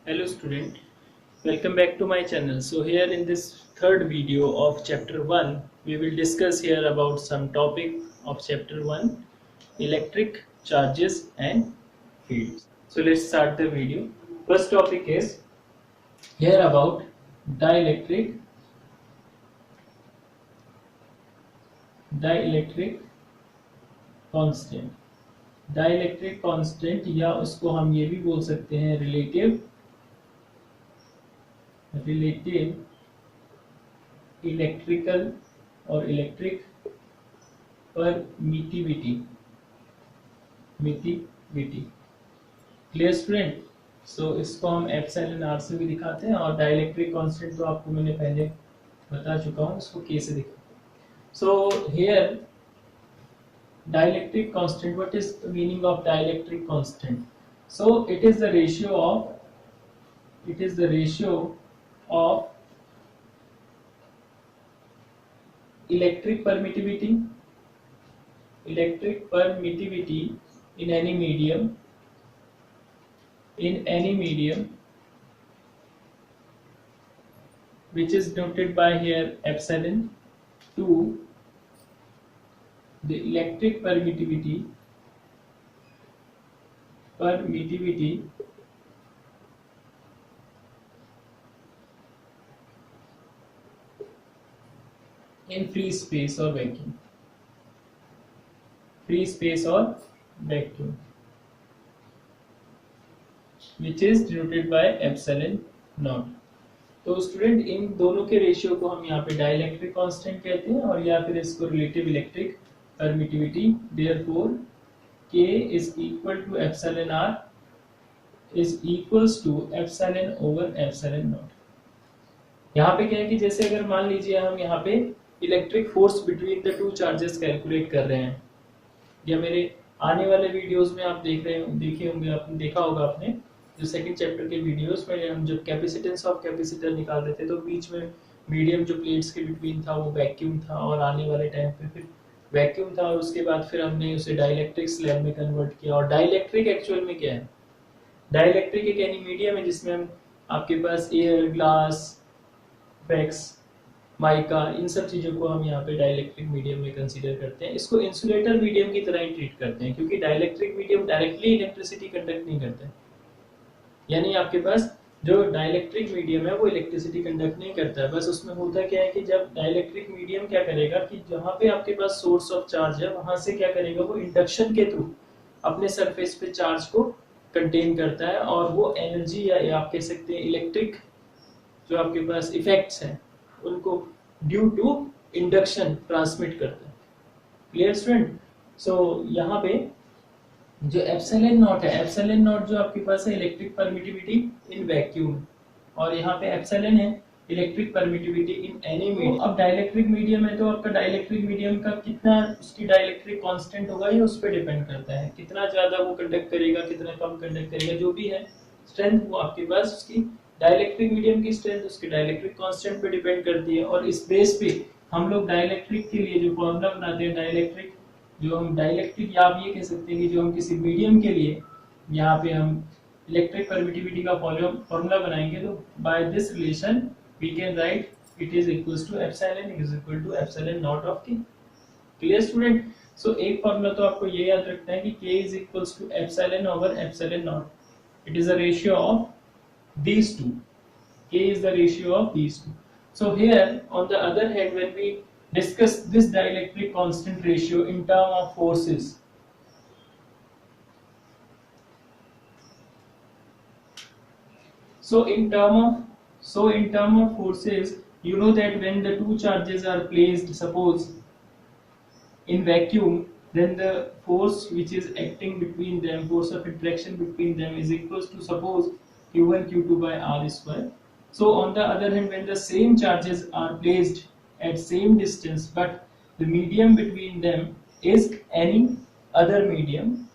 Hello student, welcome back to my channel. So here in this third video of chapter 1, we will discuss here about some topic of chapter 1, electric charges and fields. So let's start the video. First topic is here about dielectric constant. Dielectric constant या उसको हम ये भी बोल सकते हैं relative electrical और electric permittivity clear student. सो इसको हम एप्सिलॉन आर से भी दिखाते हैं और डाइलेक्ट्रिक कांस्टेंट तो आपको मैंने पहले बता चुका हूँ, इसको के से दिखा। So here dielectric constant, what is the meaning of dielectric constant? So it is the ratio of electric permittivity in any medium which is denoted by here epsilon to the electric permittivity in free space or vacuum, which is denoted by epsilon naught. तो student in दोनों के ratio को हम यहाँ पे dielectric constant कहते हैं और या फिर इसको relative electric permittivity. Therefore K is equal to epsilon R is equals to epsilon over epsilon naught। यहाँ पे क्या है कि जैसे अगर मान लीजिए हम यहाँ पे electric force between the two charges calculate कर रहे हैं, या मेरे आने वाले वीडियोस में आप देखे होंगे, आपने देखा होगा, आपने जो सेकंड चैप्टर के वीडियोस में हम जब कैपेसिटेंस ऑफ कैपेसिटर निकाल रहे थे तो बीच में मीडियम जो प्लेट्स के बिटवीन था वो वैक्यूम था और आने वाले टाइम पे फिर वैक्यूम था और उसके बाद फिर हमने उसे डाइलेक्ट्रिक स्लैब में कन्वर्ट किया। और डाइलेक्ट्रिक एक्चुअल में क्या है? डाइलेक्ट्रिक एक ऐसी मीडियम है जिसमें हम आपके पास एयर, ग्लास, वैक्स, माइका, इन सब चीज़ों को हम यहाँ पे डाइलेक्ट्रिक मीडियम में कंसीडर करते हैं। इसको इंसुलेटर मीडियम की तरह ही ट्रीट करते हैं क्योंकि dielectric medium directly electricity conduct नहीं करता है। यानी आपके पास जो डाइलेक्ट्रिक मीडियम है वो इलेक्ट्रिसिटी कंडक्ट नहीं करता है, बस उसमें होता क्या है कि जब डाइलेक्ट्रिक मीडियम क्या करेगा कि जहाँ पे आपके पास सोर्स ऑफ चार्ज है वहां से क्या करेगा, वो इंडक्शन के थ्रू अपने सरफेस पे चार्ज को कंटेन करता है और वो एनर्जी या आप कह सकते हैं इलेक्ट्रिक जो आपके पास इफेक्ट्स हैं उनको ड्यू टू इंडक्शन ट्रांसमिट करता है। Clear student? सो यहाँ पे जो एप्सिलॉन नॉट है, एप्सिलॉन नॉट जो आपके पास है इलेक्ट्रिक परमिटिविटी इन वैक्यूम, और यहाँ पे एप्सिलॉन है electric permittivity in any medium. अब डाइलेक्ट्रिक मीडियम है तो आपका डाइलेक्ट्रिक मीडियम का कितना उसकी डाइलेक्ट्रिक कांस्टेंट होगा ये उस पर डिपेंड करता है, कितना ज्यादा वो कंडक्ट करेगा, कितना कम कंडक्ट करेगा, जो भी है स्ट्रेंथ वो आपके पास उसकी डाइलेक्ट्रिक मीडियम की स्ट्रेंथ उसके डाइलेक्ट्रिक कांस्टेंट पे डिपेंड करती है। और इस बेस पे हम लोग डाइलेक्ट्रिक के लिए जो फॉर्मूला बनाते हैं, डाइलेक्ट्रिक जो हम डाइलेक्ट्रिक या आप ये कह सकते हैं कि जो हम किसी मीडियम के लिए यहाँ पे हम इलेक्ट्रिक परमिटिविटी का फॉर्मूला बनाएंगे तो by this relation we can write it is equals to epsilon is equal to epsilon not of K. Clear student? So एक फॉर्मूला तो आपको ये याद रखना है कि K is equals to epsilon over epsilon not, it is a ratio of these two. K is the ratio of these two. So here on the other hand, when we discuss this dielectric constant ratio in term of forces, so in term of forces, you know that when the two charges are placed, suppose in vacuum, then the force which is acting between them, force of attraction between them is equals to suppose Q1 Q2 by R square. So on the other hand, when the same charges are placed at same distance but the medium between them is any other medium,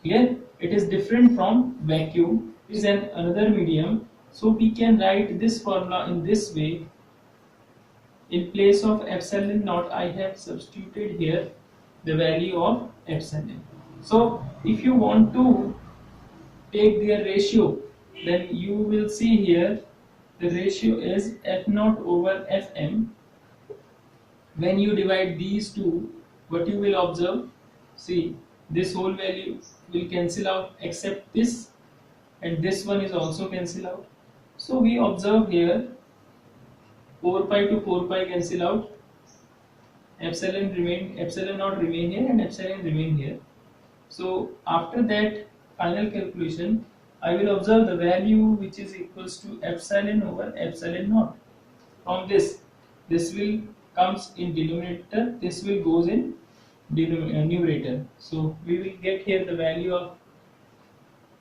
clear, it is different from vacuum, it is another medium, so we can write this formula in this way. In place of epsilon naught I have substituted here the value of epsilon. So if you want to take their ratio, then you will see here the ratio is F naught over Fm. When you divide these two, what you will observe, see, this whole value will cancel out except this, and this one is also cancel out. So we observe here 4 pi to 4 pi cancel out, epsilon naught remain here and epsilon remain here. So after that final calculation, I will observe the value which is equals to epsilon over epsilon naught. From this will comes in denominator, this will goes in numerator. So we will get here the value of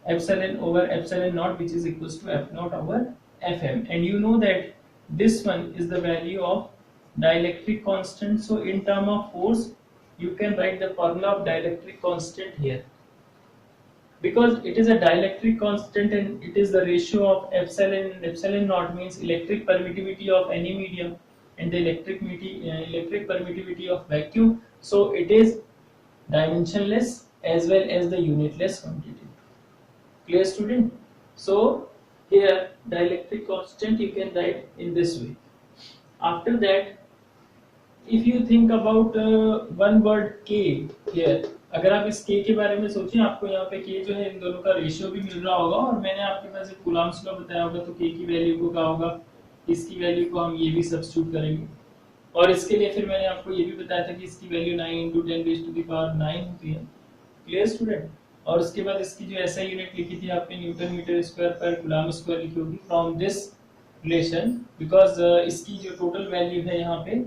epsilon over epsilon naught, which is equals to F naught over Fm, and you know that this one is the value of dielectric constant. So in term of force, you can write the formula of dielectric constant here, because it is a dielectric constant and it is the ratio of epsilon. Epsilon naught means electric permittivity of any medium and the electric permittivity of vacuum. So it is dimensionless as well as the unitless quantity. Clear, student? So here dielectric constant you can write in this way. After that, if you think about one word k here, अगर आप इस k के बारे में सोचें, आपको यहाँ पे k जो है इन दोनों का रेशियो भी मिल रहा होगा, और मैंने आपके पास एक कूलम्ब्स लॉ बताया होगा, तो k की वैल्यू को क्या होगा, इसकी वैल्यू को हम ये भी सब्स्टिट्यूट करेंगे, और इसके लिए फिर मैंने आपको ये भी बताया था कि इसकी वैल्यू 9 × 10⁻⁹ होती है। Clear student? और उसके बाद इसकी जो ऐसा यूनिट लिखी थी आपने न्यूटन मीटर स्क्वायर पर कूलम्ब स्क्वायर लिखी होगी। फ्रॉम दिस रिलेशन, बिकॉज इसकी जो टोटल वैल्यू है यहाँ पे,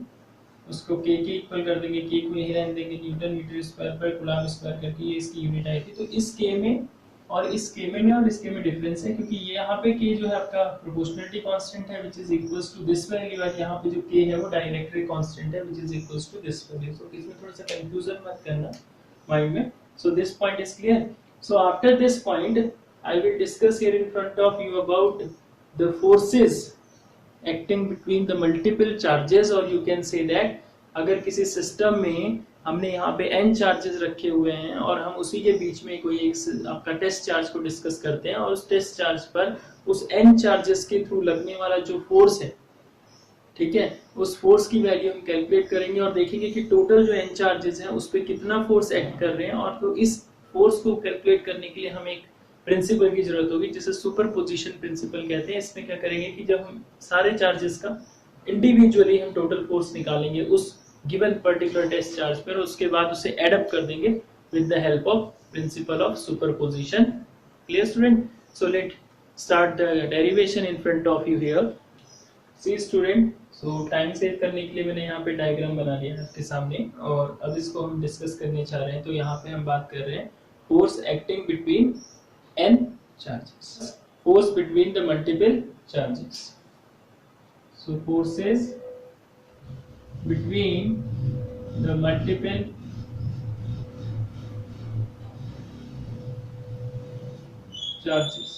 उसको k के इक्वल कर देंगे, k को यही रहने देंगे, न्यूटन मीटर स्क्वायर पर कूलम्ब स्क्वायर करके ये इसकी यूनिट आई थी। तो इस k में और इस k में और इस k में डिफरेंस है, क्योंकि ये यहाँ पे k जो है आपका प्रोपोर्शनलिटी कांस्टेंट है which is equals to this value, और यहाँ पे जो k है वो डाइलेक्ट्रिक कांस्टेंट है which is equals to this value. So इसमें थोड़ा सा कंफ्यूजन मत करना माइंड में। So this point is clear. So after this point I will discuss here in front of you about the forces acting between the multiple charges, और you can say that अगर किसी system में हमने यहाँ पे n charges रखे हुए हैं और हम उसी के बीच में कोई एक आपका टेस्ट चार्ज को डिस्कस करते हैं, और उस टेस्ट चार्ज पर उस n चार्जेस के थ्रू लगने वाला जो फोर्स है, ठीक है, उस फोर्स की वैल्यू हम कैलकुलेट करेंगे और देखेंगे कि टोटल जो n चार्जेस हैं उस पर कितना फोर्स एक्ट कर रहे हैं। और तो इस फोर्स को कैलकुलेट करने के लिए हमें एक प्रिंसिपल की जरूरत होगी जिसे सुपरपोजिशन प्रिंसिपल कहते हैं। इसमें क्या करेंगे कि जब हम सारे चार्जेस का इंडिविजुअली हम टोटल फोर्स निकालेंगे उस गिवन पर्टिकुलर टेस्ट चार्ज पर, उसके बाद उसे एड अप कर देंगे with the help of principle of superposition. Clear student? So let start the derivation in front of you here. See student, so time save करने के लिए मैंने यहाँ पे डायग्राम बना लिया आपके सामने, और अब इसको हम डिस्कस करने चाह रहे हैं। तो यहाँ पे हम बात कर रहे हैं force acting between n charges, force between the multiple charges. So forces between the multiple charges.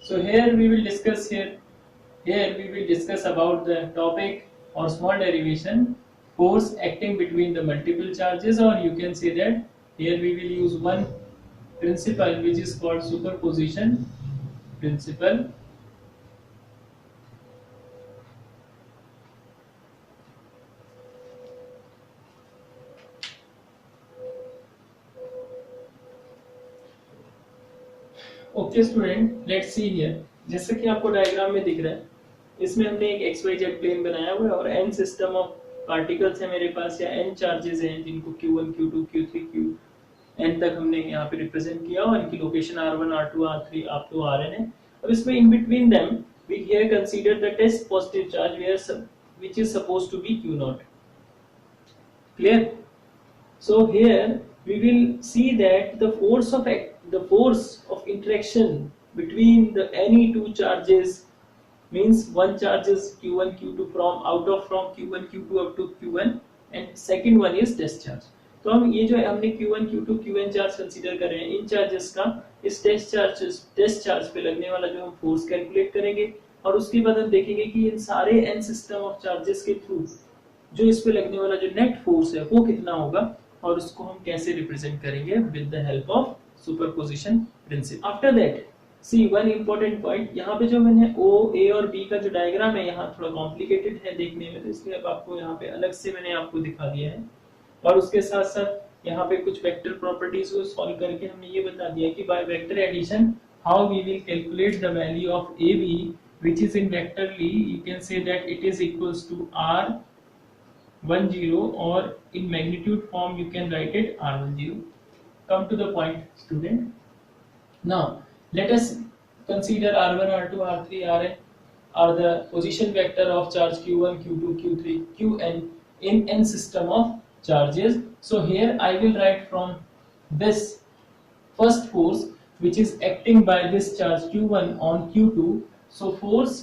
So here we will discuss about the topic or small derivation, force acting between the multiple charges, or you can say that here we will use one principle which is called superposition principle। Okay student, let's see here. जैसे कि आपको diagram में दिख रहा है, इसमें हमने एक XYZ प्लेन बनाया हुआ है और n सिस्टम ऑफ पार्टिकल्स है मेरे पास, या n चार्जेस हैं जिनको Q1 Q2 Q3 Qn तक हमने यहाँ पे रिप्रेजेंट किया, और इनकी location R1 R2 R3 up to Rn है। अब इसमें in between them we here consider the test positive charge which is supposed to be Q0। Clear? So here we will see that the force of interaction between the any two charges means one charge is Q1 Q2 from Q1 Q2 up to Q1, and second one is test charge। तो हम ये जो है हमने Q1 Q2 Qn charge consider कर रहे हैं, इन charges का इस टेस्ट चार्ज पे लगने वाला जो हम फोर्स कैलकुलेट करेंगे, और उसके बाद हम देखेंगे कि इन सारे n सिस्टम ऑफ चार्जेस के थ्रू जो इस पे लगने वाला जो नेट फोर्स है वो कितना होगा, और उसको हम कैसे रिप्रेजेंट करेंगे with the help of superposition principle. After that see one important point, यहाँ पे जो मैंने ओ ए और बी का जो डायग्राम है यहाँ थोड़ा कॉम्प्लिकेटेड है देखने में, तो इसलिए अब आपको यहाँ पे अलग से मैंने आपको दिखा दिया है। और उसके साथ साथ यहाँ पे कुछ वेक्टर प्रॉपर्टीज को सॉल्व करके हमने ये बता दिया कि by vector addition how we will calculate the value of A B which is in vectorly you can say that it is equals to r10 or in magnitude form you can write it r10. Come to the point student. Now let us consider r1 r2 r3 rn are the position vector of charge q1 q2 q3 qn in n system of charges. So here I will write from this first force which is acting by this charge q1 on q2. So force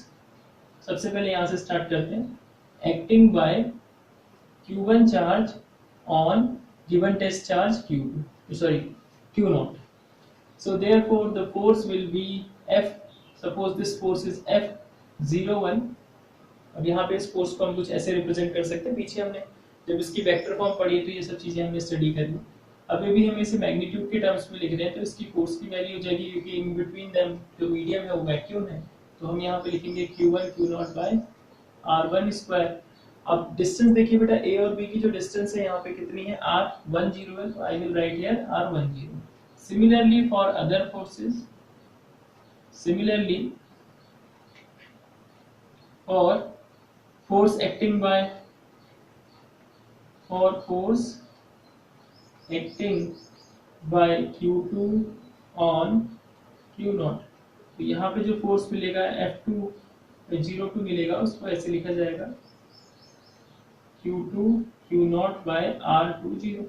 सबसे पहले यहाँ से start करते हैं, acting by q1 charge on given test charge q0. So therefore the force will be F. Suppose this force is F01. अब यहाँ पे इस फोर्स को हम कुछ ऐसे रिप्रेजेंट कर सकते हैं, पीछे हमने जब इसकी वेक्टर फॉर्म पढ़ी है तो ये सब चीजें हमने स्टडी कर ली। अभी भी हम इसे मैग्नीट्यूड के टर्म्स में लिख रहे हैं तो इसकी फोर्स की वैल्यू हो जाएगी, क्योंकि इन बिटवीन देम जो मीडियम है वो वैक्यूम है, तो हम यहाँ पे लिखेंगे q1 q0 bye r1 square. अब डिस्टेंस देखिए बेटा, a और b की जो डिस्टेंस है यहाँ पे कितनी है, r10 है, तो आई will write here r10। Similarly for other forces, similarly for force acting by q2 on q0, तो यहाँ पे जो फोर्स मिलेगा F02 मिलेगा, उसको ऐसे लिखा जाएगा q2 q0 by r20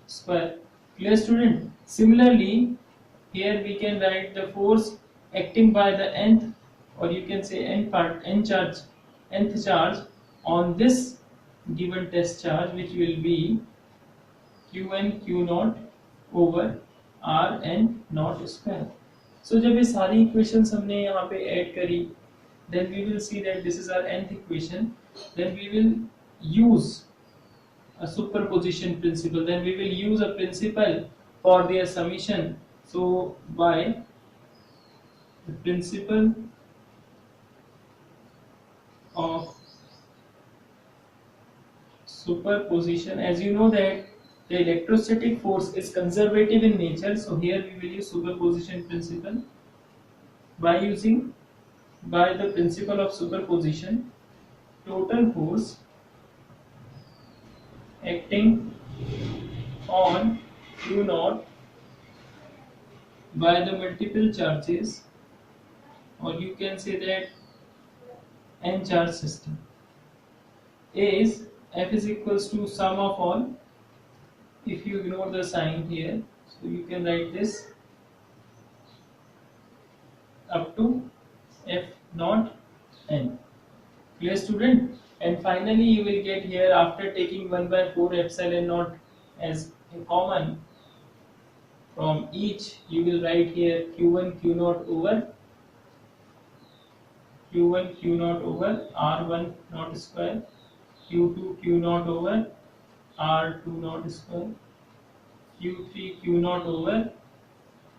square. Clear student? Similarly here we can write the force acting by the nth, or you can say nth charge on this given test charge, which will be q1 q0 over rn naught square. So जब ये सारी equations हमने यहाँ पे add करी, then we will see that this is our nth equation. Then we will use a superposition principle. Then we will use a principle for their summation. So by the principle of superposition, as you know that the electrostatic force is conservative in nature, so here we will use superposition principle. By the principle of superposition, total force acting on q0 by the multiple charges, or you can say that n charge system, is F is equals to sum of all. If you ignore the sign here, so you can write this up to F0 n. Clear student? And finally you will get here, after taking 1/4 epsilon naught as a common from each, you will write here q1 q0 over r1 naught square, q2 q0 over r2 naught square, q3 q0 over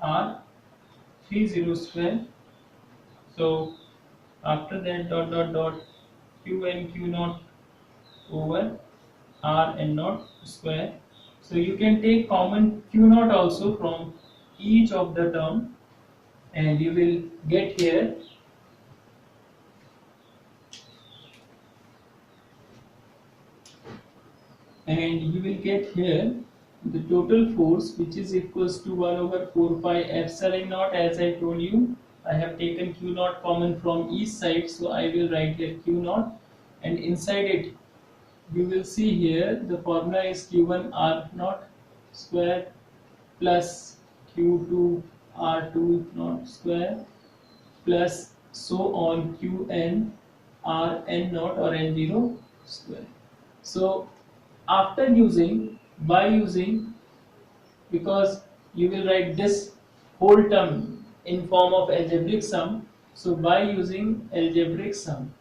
r30 square. So after that dot dot dot q and q0 over r n naught square. So you can take common q0 also from each of the term, and you will get here the total force, which is equals to 1 over 4 pi epsilon naught. As I told you, I have taken q0 common from each side, so I will write here q0, and inside it you will see here the formula is q1 r naught square plus q2 r2 naught square plus so on qn r n naught or n0 square. So after by using, because you will write this whole term in form of algebraic sum, so by using algebraic sum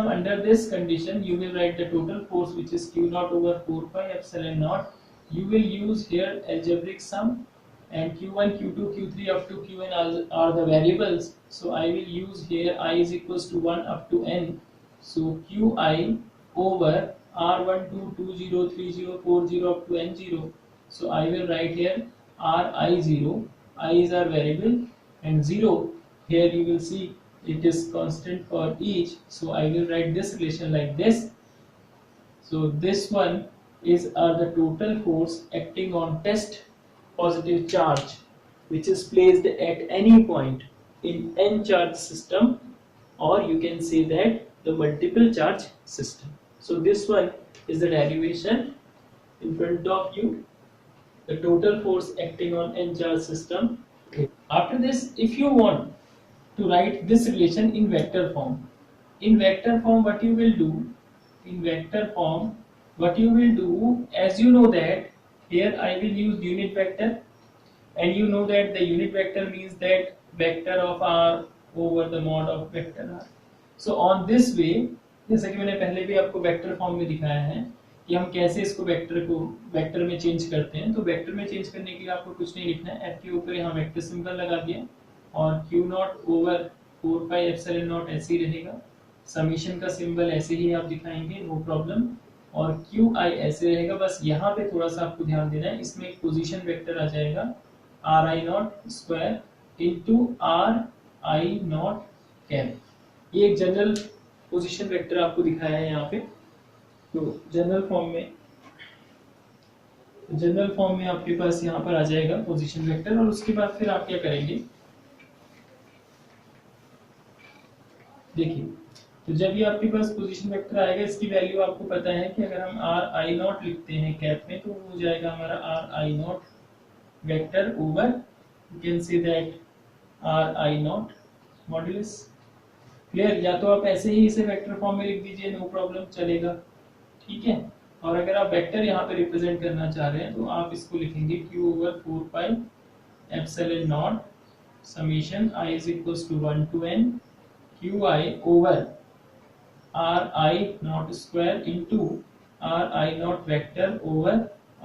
under this condition, you will write the total force, which is q0 over 4 pi epsilon naught. You will use here algebraic sum, and q1, q2, q3 up to qn are the variables. So I will use here I is equals to 1 up to n. So qi over r12, 20, 30, 40 up to n0. So I will write here ri0, I is our variable, and 0 here you will see it is constant for each. So I will write this relation like this. So this one is the total force acting on test positive charge which is placed at any point in n charge system, or you can say that the multiple charge system. So this one is the derivation in front of you, the total force acting on n charge system. After this, if you want to write this relation in vector form, what you will do, in vector form what you will do, as you know that here I will use unit vector, and you know that the unit vector means that vector of r over the mod of vector r. So on this way, जैसा कि मैंने पहले भी आपको vector form में दिखाया है कि हम कैसे इसको वेक्टर में चेंज करते हैं। तो वेक्टर में चेंज करने के लिए आपको कुछ नहीं लिखना है, f के ऊपर यहाँ वेक्टर सिंबल लगा दिया और q not over 4 pi epsilon not ऐसे ही रहेगा, समीशन का सिंबल ऐसे ही आप दिखाएंगे, नो प्रॉब्लम, और qi ऐसे रहेगा। बस यहाँ पे थोड़ा सा आपको ध्यान देना है, इसमें एक पोजीशन वेक्टर आ जाएगा ri not square into ri not cap. ये एक जनरल पोजीशन वेक्टर आपको दिखाया है यहाँ पे। तो जनरल फॉर्म में आपके पास यहाँ पर आ जाएगा पोजीशन वेक्टर, और उसके बाद फिर आप क्या करेंगे, देखिए, तो जब ये आपके पास पोजीशन वेक्टर आएगा, इसकी वैल्यू आपको पता है कि अगर हम आर आई नॉट लिखते हैं कैप में तो वो हो जाएगा हमारा are I not vector over, you can say that are I not modulus. Clear? या तो आप ऐसे ही इसे वेक्टर फॉर्म में लिख दीजिए, नो प्रॉब्लम, चलेगा, ठीक है। और अगर आप वेक्टर यहाँ पे रिप्रेजेंट करना चाह रहे हैं तो आप इसको लिखेंगे q over 4 pi epsilon not summation i is equals to 1 to n qi over ri not square into ri not vector over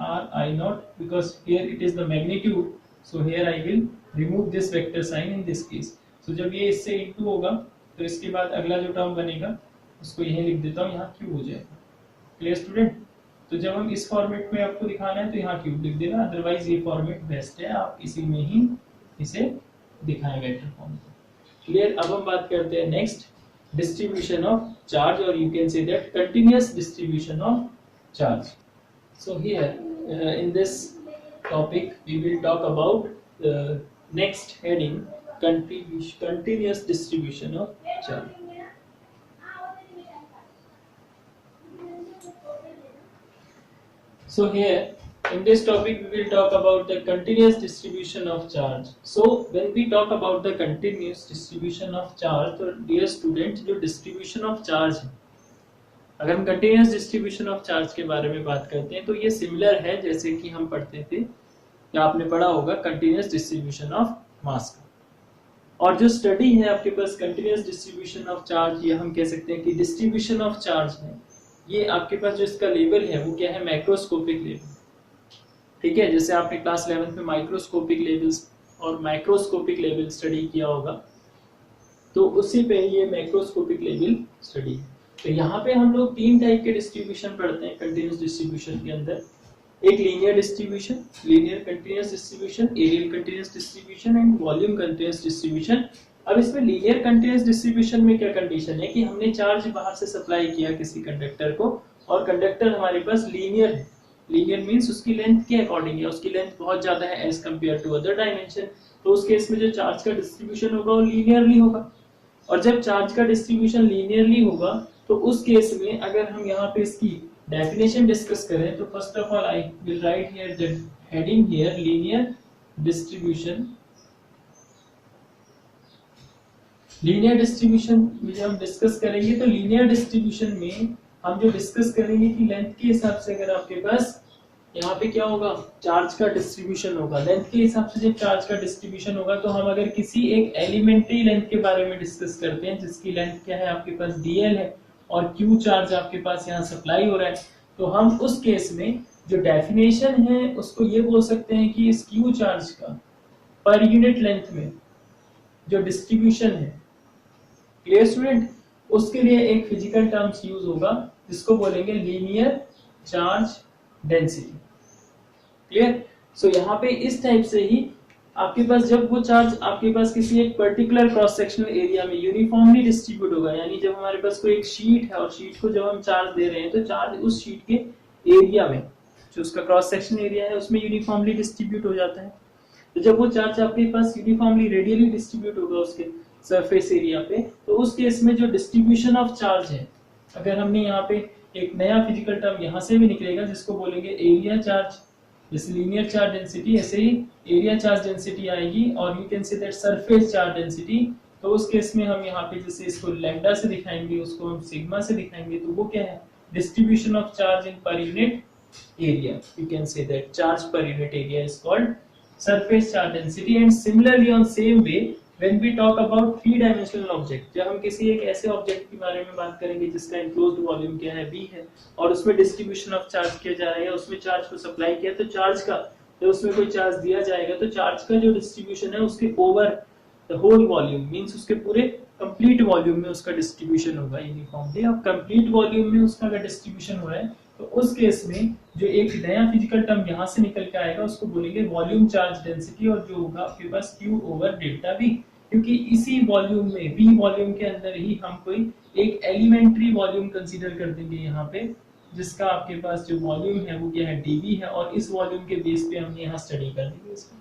ri not, because here it is the magnitude, so here I will remove this vector sign in this case. So जब ये इससे into होगा तो इसके बाद अगला जो term बनेगा उसको यहीं लिख देता हूँ, यहाँ क्यूब हो जाएगा। Clear student? तो जब हम इस फॉर्मेट में आपको दिखाना है तो यहाँ क्यूब लिख देना, अदरवाइज ये फॉर्मेट बेस्ट है, आप इसी में ही इसे दिखाएं वेक्टर फॉर्म में। क्लियर? अब हम बात करते हैं नेक्स्ट, डिस्ट्रीब्यूशन ऑफ चार्ज, और you can say that continuous distribution of charge. So here in this topic we will talk about next heading, continuous distribution of charge. So here in this topic we will talk about the continuous distribution of charge. So when we talk about the continuous distribution of charge, तो dear students, जो distribution of charge है, अगर हम continuous distribution of charge के बारे में बात करते हैं तो ये similar है जैसे कि हम पढ़ते थे या आपने पढ़ा होगा continuous distribution of mass का। और जो स्टडी है आपके पास कंटिन्यूअस डिस्ट्रीब्यूशन ऑफ चार्ज, ये हम कह सकते हैं कि डिस्ट्रीब्यूशन ऑफ चार्ज है, ये आपके पास जो इसका लेवल है वो क्या है, मैक्रोस्कोपिक लेवल, ठीक है। जैसे आपने क्लास 11 में माइक्रोस्कोपिक लेवल्स और माइक्रोस्कोपिक लेवल स्टडी किया होगा, तो उसी पे ये मैक्रोस्कोपिक लेवल स्टडी है। तो यहाँ पे हम लोग 3 टाइप के डिस्ट्रीब्यूशन पढ़ते हैं कंटिन्यूअस डिस्ट्रीब्यूशन के अंदर, एक linear distribution, linear continuous distribution, areal continuous distribution and volume continuous distribution. अब इसमें लीनियर कंटीन्यूअस डिस्ट्रीब्यूशन में क्या कंडीशन है कि हमने चार्ज बाहर से सप्लाई किया किसी कंडक्टर को, और कंडक्टर हमारे पास लीनियर है, लीनियर मींस उसकी लेंथ के अकॉर्डिंग है, उसकी लेंथ बहुत ज्यादा है as compare to other dimension, तो उस केस में जो चार्ज का डिस्ट्रीब्यूशन होगा वो लीनियरली होगा। और जब चार्ज का डिस्ट्रीब्यूशन लीनियरली होगा तो उस केस में अगर हम यहाँ पे इसकी डेफिनेशन डिस्कस करें तो first of all I will write here the heading here linear distribution. Linear distribution में जब हम डिस्कस करेंगे तो लीनियर डिस्ट्रीब्यूशन में हम जो डिस्कस करेंगे कि लेंथ के हिसाब से अगर आपके पास यहाँ पे क्या होगा, चार्ज का डिस्ट्रीब्यूशन होगा, लेंथ के हिसाब से जब चार्ज का डिस्ट्रीब्यूशन होगा तो हम अगर किसी एक एलिमेंट्री लेंथ के बारे में डिस्कस करते हैं जिसकी लेंथ क्या है आपके पास dl है और q चार्ज आपके पास यहाँ सप्लाई हो रहा है, तो हम उस केस में जो डेफिनेशन है उसको ये बोल सकते हैं कि इस क्यू चार्ज का पर यूनिट लेंथ में जो डिस्ट्रीब्यूशन है, क्लियर स्टूडेंट, उसके लिए एक फिजिकल टर्म्स यूज होगा जिसको बोलेंगे लीनियर चार्ज डेंसिटी। क्लियर। सो यहाँ पे इस टाइप से ही आपके पास जब वो चार्ज आपके पास किसी एक पर्टिकुलर क्रॉस सेक्शनल एरिया में यूनिफॉर्मली डिस्ट्रीब्यूट होगा, यानी जब हमारे पास कोई एक शीट है और शीट को जब हम चार्ज दे रहे हैं तो चार्ज उस शीट के एरिया में, जो उसका क्रॉस सेक्शन एरिया है, उसमें यूनिफॉर्मली डिस्ट्रीब्यूट हो जाता है। तो जब वो चार्ज आपके पास यूनिफॉर्मली रेडियली डिस्ट्रीब्यूट होगा उसके सरफेस एरिया पे, तो उस केस में जो डिस्ट्रीब्यूशन ऑफ चार्ज है, अगर हमने यहाँ पे एक नया फिजिकल टर्म यहाँ से भी निकलेगा जिसको बोलेंगे एरिया चार्ज, जैसे लीनियर चार्ज डेंसिटी ऐसे ही एरिया चार्ज डेंसिटी आएगी, और you can say that surface charge density. तो उस केस में हम यहाँ पे जैसे इसको लैम्डा से दिखाएंगे, उसको हम सिग्मा से दिखाएंगे, तो वो क्या है, distribution of charge in per unit area. You can say that charge per unit area is called surface charge density. And similarly on same way when we talk about three dimensional object, जब हम किसी एक ऐसे object के बारे में बात करेंगे जिसका enclosed वॉल्यूम क्या है, V है, और उसमें डिस्ट्रीब्यूशन ऑफ चार्ज किया जा रहा है, उसमें चार्ज को सप्लाई किया, तो चार्ज का जब उसमें कोई चार्ज दिया जाएगा तो चार्ज का जो डिस्ट्रीब्यूशन है उसके over the whole volume, means उसके पूरे कंप्लीट वॉल्यूम में उसका डिस्ट्रीब्यूशन होगा यूनिफॉर्मली। अब कंप्लीट वॉल्यूम में उसका अगर डिस्ट्रीब्यूशन हो रहा है तो उस केस में जो एक नया फिजिकल टर्म यहाँ से निकल के आएगा उसको बोलेंगे वॉल्यूम चार्ज डेंसिटी, और जो होगा आपके पास Q ओवर डेल्टा V, क्योंकि इसी वॉल्यूम में V वॉल्यूम के अंदर ही हम कोई एक एलिमेंट्री वॉल्यूम कंसीडर कर देंगे यहाँ पे, जिसका आपके पास जो वॉल्यूम है वो क्या है, dV है, और इस वॉल्यूम के बेस पे हम यहाँ स्टडी कर देंगे इसको।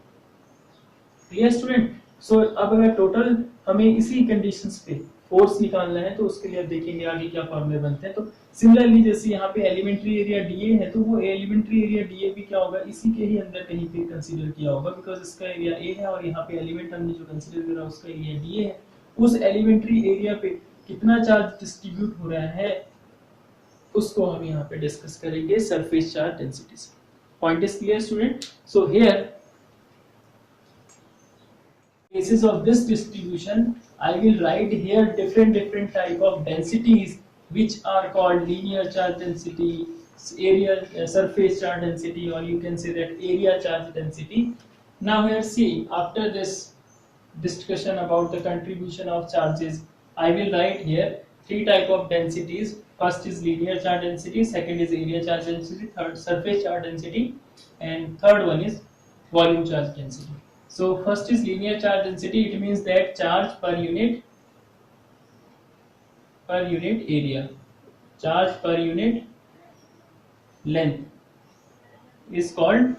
Clear student. सो अब अगर टोटल हमें इसी कंडीशंस पे फोर्स निकालना है तो उसके लिए अब देखेंगे आगे क्या फॉर्मूले बनते हैं। तो सिमिलरली जैसे यहाँ पे एलिमेंट्री एरिया dA है, तो वो एलिमेंट्री एरिया dA भी क्या होगा, इसी के ही अंदर कहीं पे कंसीडर किया होगा, बिकॉज इसका एरिया A है और यहाँ पे एलिमेंट हमने जो कंसीडर करा उसका एरिया dA है। उस एलिमेंट्री एरिया पे कितना चार्ज डिस्ट्रीब्यूट हो रहा है उसको हम यहाँ पे डिस्कस करेंगे सरफेस चार्ज डेंसिटी से। Point is clear student. So here basis of this distribution I will write here different type of densities which are called linear charge density, area surface charge density, or you can say that area charge density. Now here see, after this discussion about the contribution of charges, I will write here three type of densities. First is linear charge density, second is area charge density, third surface charge density, and third one is volume charge density. So first is linear charge density. It means that charge per unit area, charge per unit length is called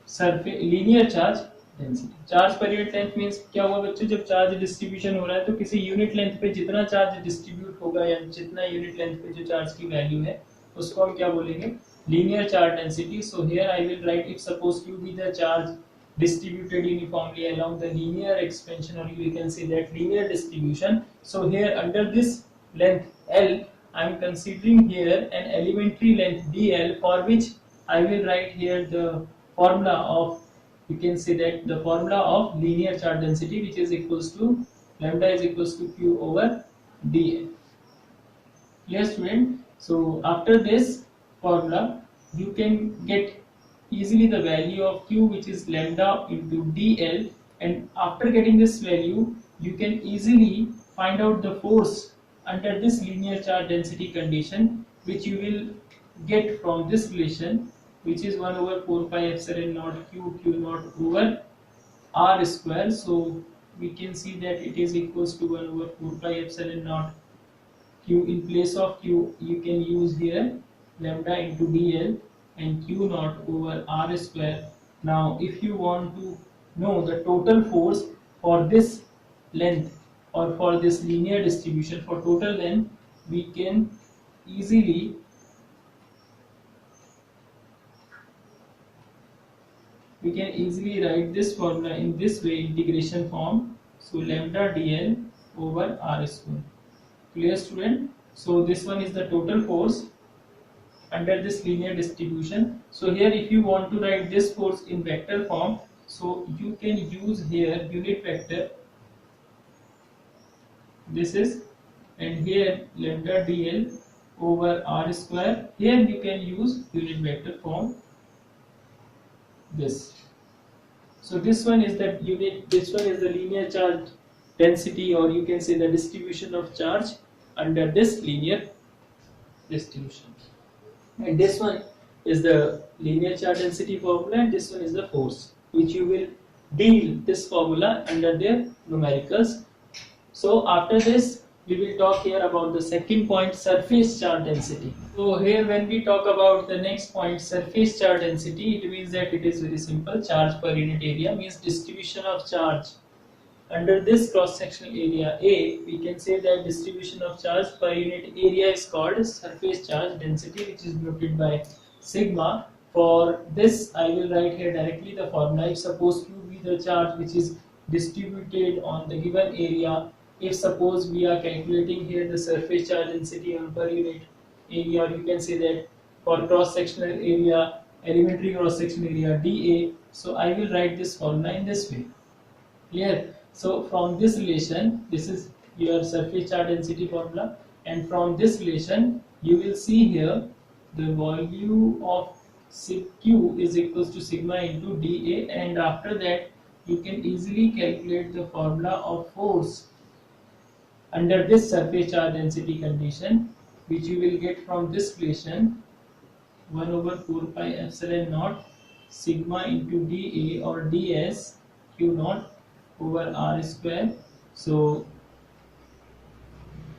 surface linear charge density. Charge per unit length means क्या हुआ बच्चों, जब charge distribution हो रहा है तो किसी unit length पे जितना चार्ज डिस्ट्रीब्यूट होगा या जितना यूनिट लेंथ पे जो चार्ज की वैल्यू है उसको हम क्या बोलेंगे, linear charge density. So here I will write, if suppose Q be the charge distributed uniformly along the linear expansion, or you can say that linear distribution. So here under this length L I am considering here an elementary length dl, for which I will write here the formula of, you can say that the formula of linear charge density, which is equals to lambda is equals to Q over dl. Yes student. So after this formula you can get easily the value of Q, which is lambda into dl, and after getting this value you can easily find out the force under this linear charge density condition, which you will get from this relation, which is 1 over 4 pi epsilon naught Q naught over r square. So we can see that it is equals to 1 over 4 pi epsilon naught Q. In place of Q you can use here lambda into dl and Q naught over r square. Now if you want to know the total force for this length or for this linear distribution for total length, we can easily write this formula in this way, integration form. So lambda dl over r square. Clear student. So this one is the total force under this linear distribution. So here if you want to write this force in vector form, so you can use here unit vector, this is, and here lambda dl over r square. Here you can use unit vector form this. So this one is the unit, this one is the linear charge density, or you can say the distribution of charge under this linear distribution. And this one is the linear charge density formula, and this one is the force, which you will deal this formula under their numericals. So after this we will talk here about the second point, surface charge density. So here when we talk about the next point, surface charge density, it means that it is very simple. Charge per unit area means distribution of charge under this cross sectional area A. We can say that distribution of charge per unit area is called surface charge density, which is denoted by sigma. For this I will write here directly the formula. If suppose Q be the charge which is distributed on the given area, if suppose we are calculating here the surface charge density on per unit area, or you can say that for cross sectional area, elementary cross sectional area dA, so I will write this formula in this way. Clear? So from this relation, this is your surface charge density formula, and from this relation you will see here the volume of Q is equals to sigma into dA, and after that you can easily calculate the formula of force under this surface charge density condition, which you will get from this relation 1 over 4 pi epsilon naught sigma into dA or ds Q naught over r square. So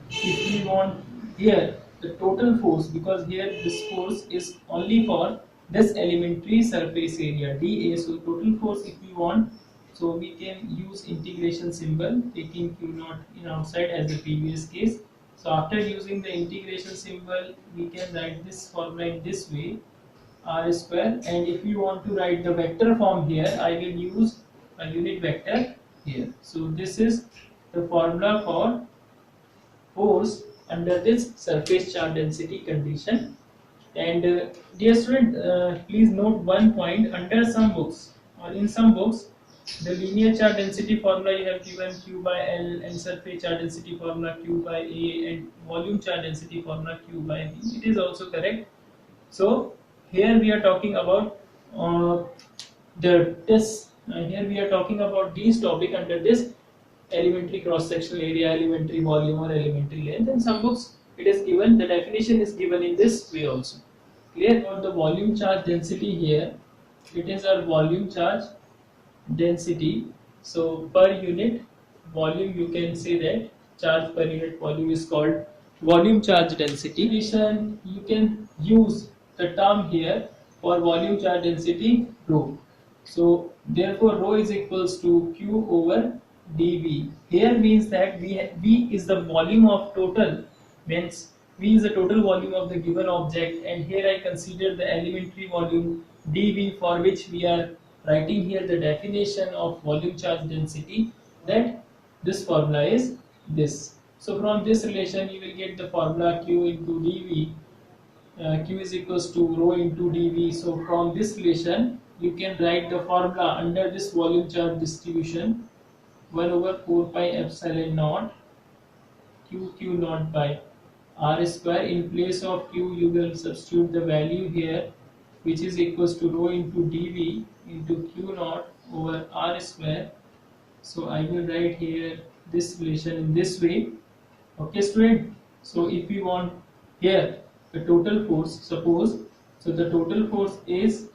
if we want here the total force, because here this force is only for this elementary surface area dA, so total force if we want, so we can use integration symbol, taking Q naught in outside as the previous case. So after using the integration symbol, we can write this formula in this way, r square. And if you want to write the vector form here, I will use a unit vector here. So this is the formula for force under this surface charge density condition. And dear student, please note one point. Under some books or in some books, the linear charge density formula you have given Q by L, and surface charge density formula Q by A, and volume charge density formula Q by V. It is also correct. So here we are talking about here we are talking about these topic under this elementary cross sectional area, elementary volume, or elementary length. In some books it is given, the definition is given in this way also. Clear? For the volume charge density here, it is our volume charge density. So per unit volume, you can say that charge per unit volume is called volume charge density. You can use the term here for volume charge density rho. So therefore rho is equals to Q over dV. Here means that V is the volume of total, means V is the total volume of the given object, and here I consider the elementary volume dV, for which we are writing here the definition of volume charge density, that this formula is this. So from this relation you will get the formula Q into dV, Q is equals to rho into dV. So from this relation you can write the formula under this volume charge distribution 1 over 4 pi epsilon naught Q naught by r square. In place of Q you will substitute the value here, which is equals to rho into dV into Q naught over r square. So I will write here this relation in this way. Okay student, so if we want here the total force, suppose, so the total force is,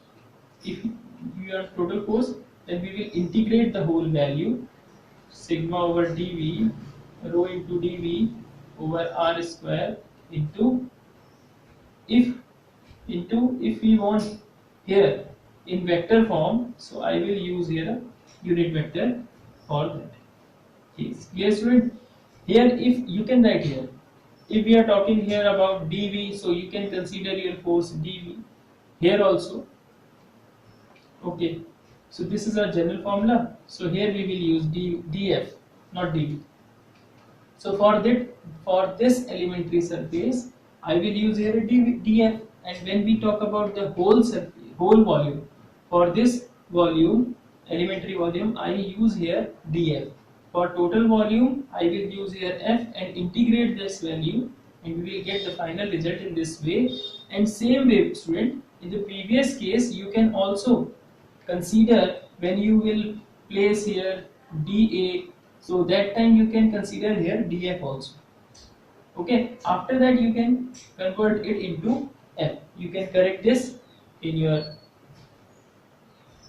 if you have total force, then we will integrate the whole value sigma over dV rho into dV over r square into if we want here in vector form, so I will use here a unit vector for that case. Clear student? Here if you can write here, if we are talking here about dV, so you can consider your force dV here also. Okay, so this is our general formula. So here we will use dF, not dV. So for this elementary surface, I will use here a dF. And when we talk about the whole surface, whole volume, for this volume, elementary volume, I use here dF. For total volume, I will use here F and integrate this value and we will get the final result in this way. And same way, student, in the previous case you can also consider when you will place here dA, so that time you can consider here dF also. Okay, after that you can convert it into F. You can correct this in your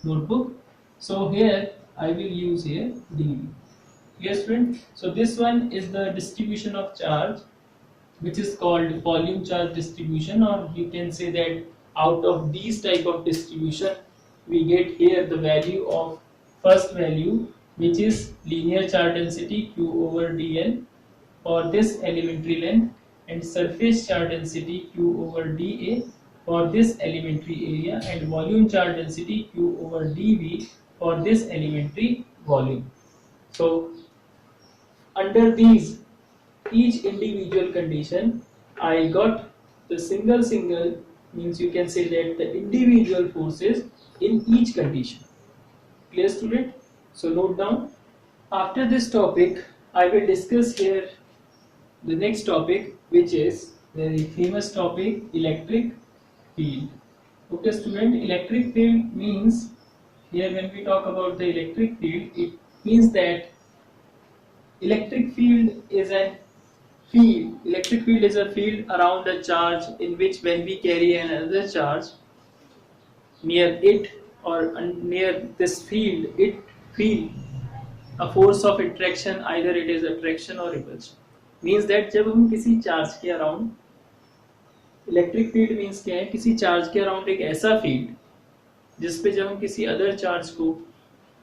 notebook. So here I will use here dV. Yes, friend. So this one is the distribution of charge, which is called volume charge distribution, or you can say that out of these type of distribution we get here the value of first value, which is linear charge density Q over dl for this elementary length, and surface charge density Q over dA for this elementary area, and volume charge density Q over dV for this elementary volume. So under these each individual condition, I got the single means you can say that the individual forces in each condition. Clear, student? So note down. After this topic I will discuss here the next topic, which is very famous topic, electric field. Okay, student, electric field means, here when we talk about the electric field, it means that electric field is a field around a charge in which when we carry another charge near it or near this field, it feel a force of attraction, either it is attraction or repulsion. Means that जब हम किसी charge के around, electric field means क्या है, किसी charge के around एक ऐसा फील्ड जिसपे जब हम किसी अदर चार्ज को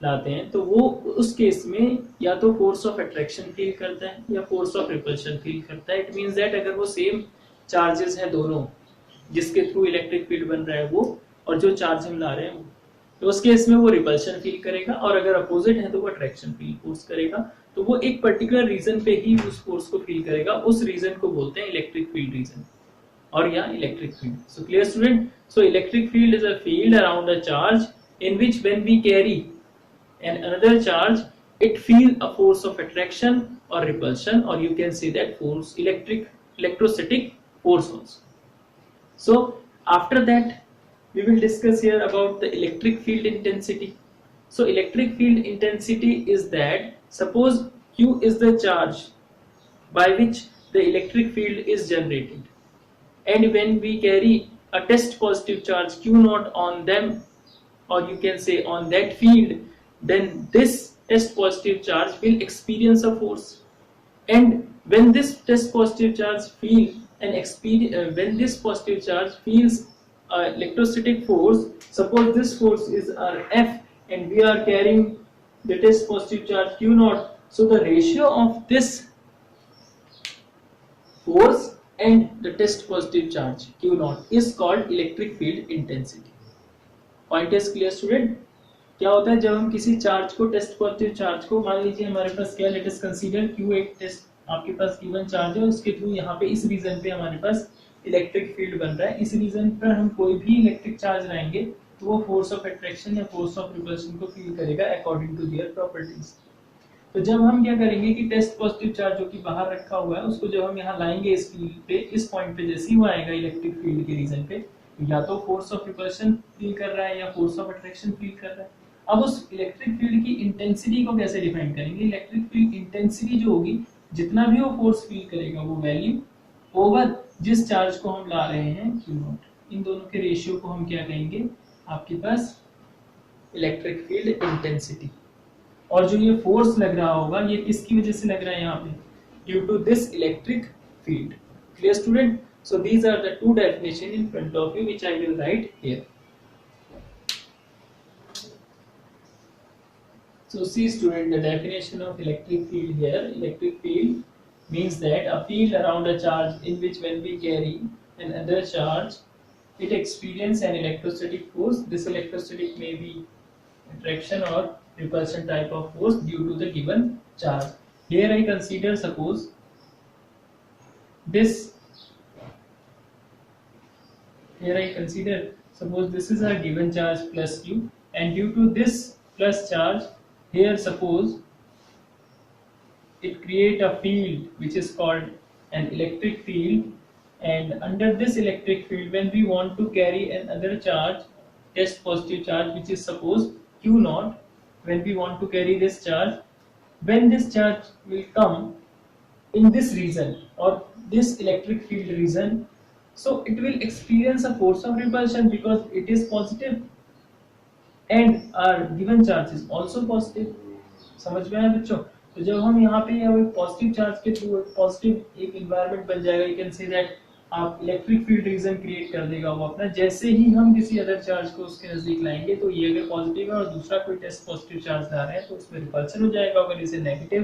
लाते हैं तो वो उस केस में या तो फोर्स ऑफ अट्रैक्शन फील करता है या फोर्स ऑफ रिपल्शन फील करता है. इट मींस दैट अगर वो सेम चार्जेस हैं दोनों जिसके थ्रू इलेक्ट्रिक फील्ड बन रहा है वो, और जो चार्ज हम ला रहे हैं वो, तो उस केस में वो रिपल्शन फील करेगा, और अगर अपोजिट है तो वो अट्रैक्शन फील फोर्स करेगा. तो वो एक पर्टिकुलर रीजन पे ही उस फोर्स को फील करेगा, उस रीजन को बोलते हैं इलेक्ट्रिक फील्ड रीजन और या electric field. So clear student? So electric field is a field around a charge in which when we carry and another charge, it feel a force of attraction or repulsion, or you can say that force electrostatic force also. So after that we will discuss here about the electric field intensity. So electric field intensity is that, suppose Q is the charge by which the electric field is generated, and when we carry a test positive charge Q naught on them, or you can say on that field, then this test positive charge will experience a force. And when this test positive charge when this positive charge feels electrostatic force, suppose this force is our F and we are carrying the test positive charge Q naught, so the ratio of this force and the test positive charge Q naught is called electric field intensity. Point is clear, student? क्या होता है जब हम किसी charge को, test positive charge को, मान लीजिए हमारे पास क्या, लेट अस कंसीडर Q एक टेस्ट आपके पास गिवन चार्ज है, उसके थ्रू यहाँ पे इस रीजन पे हमारे पास इलेक्ट्रिक फील्ड बन रहा है. इस रीजन पर हम कोई भी इलेक्ट्रिक चार्ज लाएंगे तो वो फोर्स ऑफ अट्रैक्शन या फोर्स ऑफ रिपल्शन को फील करेगा अकॉर्डिंग टू देयर प्रॉपर्टीज. तो जब हम क्या करेंगे कि टेस्ट पॉजिटिव चार्ज जो कि बाहर रखा हुआ है उसको जब हम यहाँ लाएंगे इस फील्ड पे, इस पॉइंट पे जैसे ही वो आएगा इलेक्ट्रिक फील्ड के रीजन पे, या तो फोर्स ऑफ रिपल्शन फील कर रहा है या फोर्स ऑफ अट्रैक्शन फील कर रहा है. अब उस इलेक्ट्रिक फील्ड की इंटेंसिटी को कैसे डिफाइन करेंगे? इलेक्ट्रिक फील्ड इंटेंसिटी जो होगी, जितना भी वो फोर्स फील करेगा वो वैल्यू ओवर जिस चार्ज को हम ला रहे हैं Q नॉट, इन दोनों के रेशियो को हम क्या कहेंगे आपके पास, इलेक्ट्रिक फील्ड इंटेंसिटी. और जो ये फोर्स लग रहा होगा ये किसकी वजह से लग रहा है यहाँ पे, due to this electric field. Clear student? So these are the two definition in front of you which I will write here. So see student, the definition of electric field here. Electric field means that a field around a charge in which when we carry another charge, it experience an electrostatic force. This electrostatic may be attraction or repulsion type of force due to the given charge. Here I consider, suppose this is a given charge plus Q, and due to this plus charge here, suppose it create a field which is called an electric field, and under this electric field, when we want to carry another charge, test positive charge, which is suppose q naught, when we want to carry this charge, when this charge will come in this region or this electric field region, so it will experience a force of repulsion because it is positive and our given charge is also positive. समझ में आया बच्चों? तो जब हम यहाँ पे एक पॉजिटिव चार्ज के थ्रू पॉजिटिव एक इन्वायरमेंट बन जाएगा, यू कैन से दैट आप इलेक्ट्रिक फील्ड रीजन क्रिएट कर देगा वो अपना। जैसे ही हम किसी अदर चार्ज को उसके नजदीक लाएंगे, तो ये अगर पॉजिटिव है और दूसरा कोई टेस्ट पॉजिटिव चार्ज ला रहे हैं, तो उसमें रिपल्शन हो जाएगा, अगर इसे नेगेटिव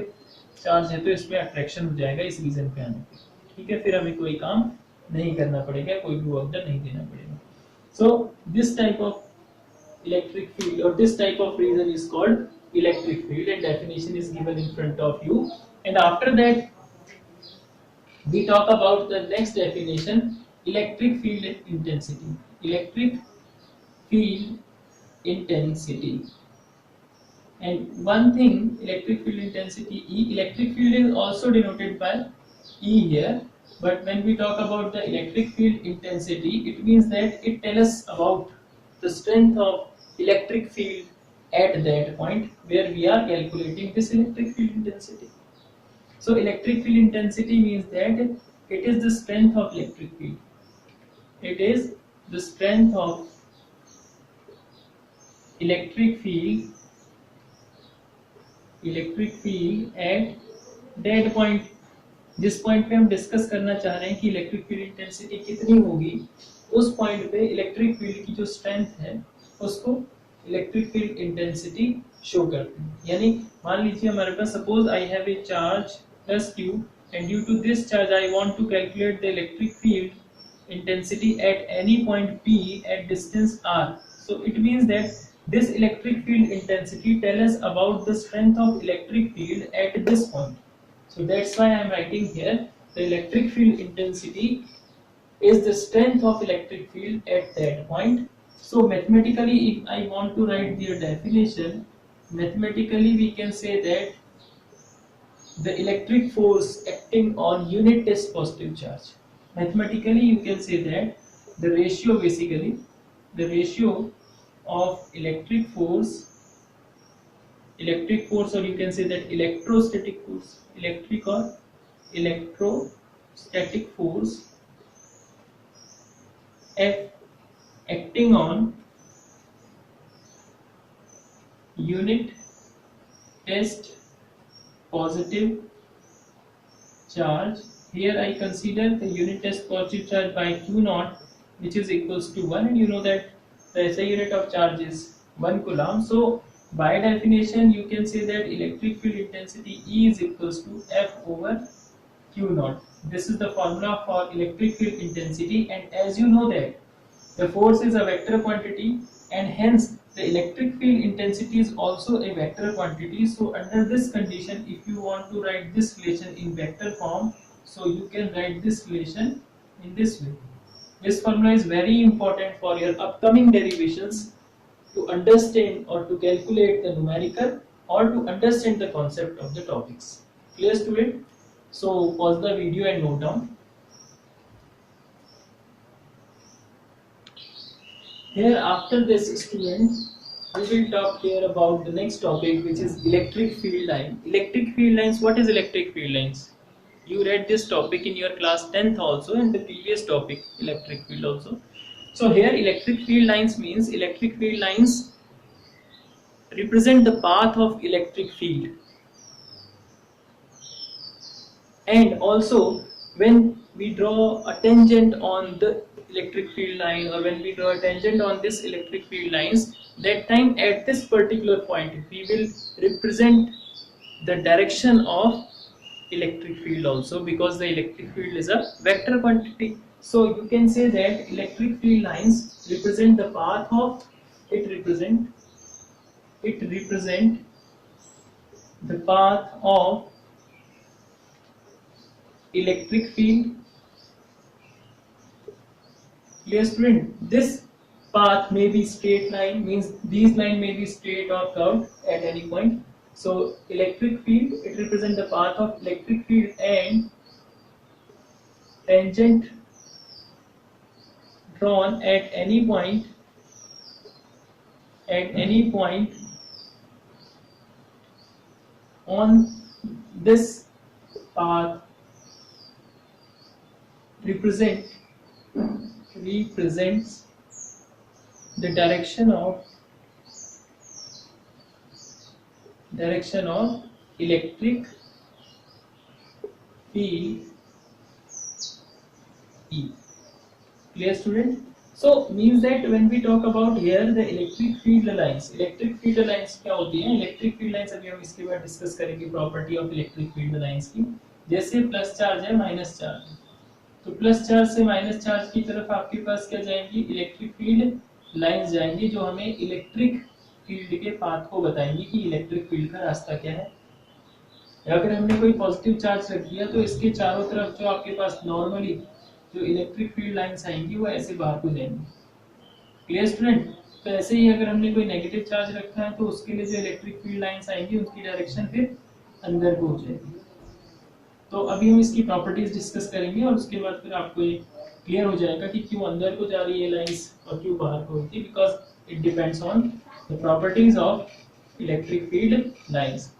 चार्ज है तो इसमें अट्रैक्शन हो जाएगा इस रीजन पे आने पे। ठीक है, फिर हमें कोई काम नहीं करना पड़ेगा, कोई भी वर्क डन नहीं देना पड़ेगा। So this type of electric field or this type of reason is called electric field, and definition is given in front of you. And after that we talk about the next definition, electric field intensity. Electric field intensity, and one thing, electric field intensity E, electric field is also denoted by E here, but when we talk about the electric field intensity, it means that it tells us about the strength of electric field at that point where we are calculating this electric field intensity. So electric field intensity means that it is the strength of electric field. It is the strength of electric field at that point. जिस point पे हम discuss करना चाह रहे हैं कि electric field intensity कितनी होगी, उस पॉइंट पे इलेक्ट्रिक फील्ड की जो स्ट्रेंथ है उसको इलेक्ट्रिक फील्ड इंटेंसिटी शो करते हैं। यानी मान लीजिए हमारे पास suppose I have a charge plus q, and due to this charge I want to calculate the electric field intensity at any point p at distance r. So it means that this electric field intensity tells us about the strength of electric field at this point. So that's why I am writing here the electric field intensity is the strength of electric field at that point. So mathematically, if I want to write their definition, mathematically we can say that the electric force acting on unit test positive charge. Mathematically you can say that the ratio, basically the ratio of electric force, or you can say that electrostatic force, electric or electrostatic force F acting on unit test positive charge. Here I consider the unit test positive charge by q naught, which is equals to 1, and you know that the SI unit of charge is 1 coulomb. So by definition you can say that electric field intensity E is equals to F over q naught. This is the formula for electric field intensity, and as you know that the force is a vector quantity, and hence the electric field intensity is also a vector quantity. So under this condition, if you want to write this relation in vector form, so you can write this relation in this way. This formula is very important for your upcoming derivations to understand or to calculate the numerical or to understand the concept of the topics. Clear, student? So pause the video and note down. Here after this, student, we will talk here about the next topic, which is electric field line. Electric field lines. What is electric field lines? You read this topic in your class 10th also, and the previous topic electric field also. So here electric field lines means electric field lines represent the path of electric field, and also when we draw a tangent on the electric field line, or when we draw a tangent on this electric field lines, that time at this particular point we will represent the direction of electric field also, because the electric field is a vector quantity. So you can say that electric field lines represent the path of, it represent the path of electric field. Clear, student? This path may be straight line, means these line may be straight or curved at any point. So electric field, it represents the path of electric field, and tangent drawn at any point on this path represents the direction of electric field E. Clear, student? So means that when we talk about here the electric field lines क्या होती है? Electric field lines अभी हम इसके बाद discuss करेंगे property of electric field lines की। जैसे प्लस चार्ज है माइनस चार्ज, तो प्लस चार्ज से माइनस चार्ज की तरफ आपके पास क्या जाएंगी? इलेक्ट्रिक फील्ड लाइंस जाएंगी जो हमें इलेक्ट्रिक फील्ड के पाथ को बताएंगी कि इलेक्ट्रिक फील्ड का रास्ता क्या है। अगर हमने कोई पॉजिटिव चार्ज रख दिया तो इसके चारों तरफ जो आपके पास नॉर्मली जो इलेक्ट्रिक फील्ड लाइंस आएंगी वो ऐसे बाहर को जाएंगी। Clear student? तो ऐसे ही अगर हमने कोई नेगेटिव चार्ज रखा है तो उसके लिए जो इलेक्ट्रिक फील्ड लाइंस आएंगी उनकी डायरेक्शन फिर अंदर को हो जाएगी। तो अभी हम इसकी प्रॉपर्टीज डिस्कस करेंगे और उसके बाद फिर आपको ये क्लियर हो जाएगा कि क्यों अंदर को जा रही है लाइंस और क्यों बाहर को होती है, because it depends on the properties of electric field lines.